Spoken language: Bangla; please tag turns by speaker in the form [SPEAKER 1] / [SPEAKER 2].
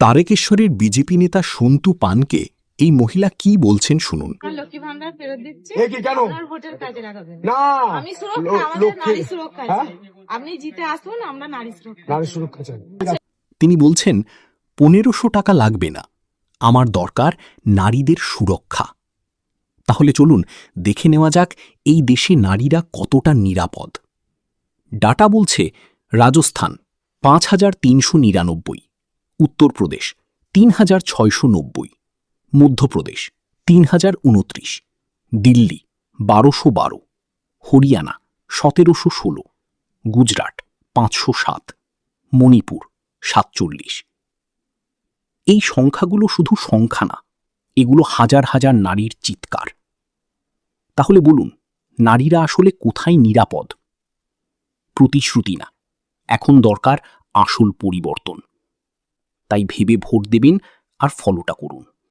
[SPEAKER 1] তারেকেশ্বরের বিজেপি নেতা সন্তু পানকে এই মহিলা কি বলছেন শুনুন।
[SPEAKER 2] লক্ষ্মী ভান্ডার ফেরত দিচ্ছে,
[SPEAKER 3] কেন
[SPEAKER 2] আপনার ভোটের কাজে লাগাবেন
[SPEAKER 3] না?
[SPEAKER 2] আমি সুরক্ষা, আমাদের নারী সুরক্ষা চাই। আপনি জিতে আসুন, আমরা নারী সুরক্ষা
[SPEAKER 3] চাই।
[SPEAKER 1] তিনি বলছেন ১৫০০ টাকা লাগবে না, আমার দরকার নারীদের সুরক্ষা। তাহলে চলুন দেখে নেওয়া যাক এই দেশে নারীরা কতটা নিরাপদ। ডাটা বলছে রাজস্থান ৫,৩৯৯, উত্তরপ্রদেশ ৩,৬৯০, মধ্যপ্রদেশ ৩,০২৯, দিল্লি ১২১২, হরিয়ানা ১৭১৬, গুজরাট ৫০৭, মণিপুর ৪৭। এই সংখ্যাগুলো শুধু সংখ্যা না, এগুলো হাজার হাজার নারীর চিৎকার। তাহলে বলুন, নারীরা আসলে কোথায় নিরাপদ? প্রতিশ্রুতি না, এখন দরকার আসল পরিবর্তন। তাই ভেবে ভোট দেবেন আর ফলোটা করুন।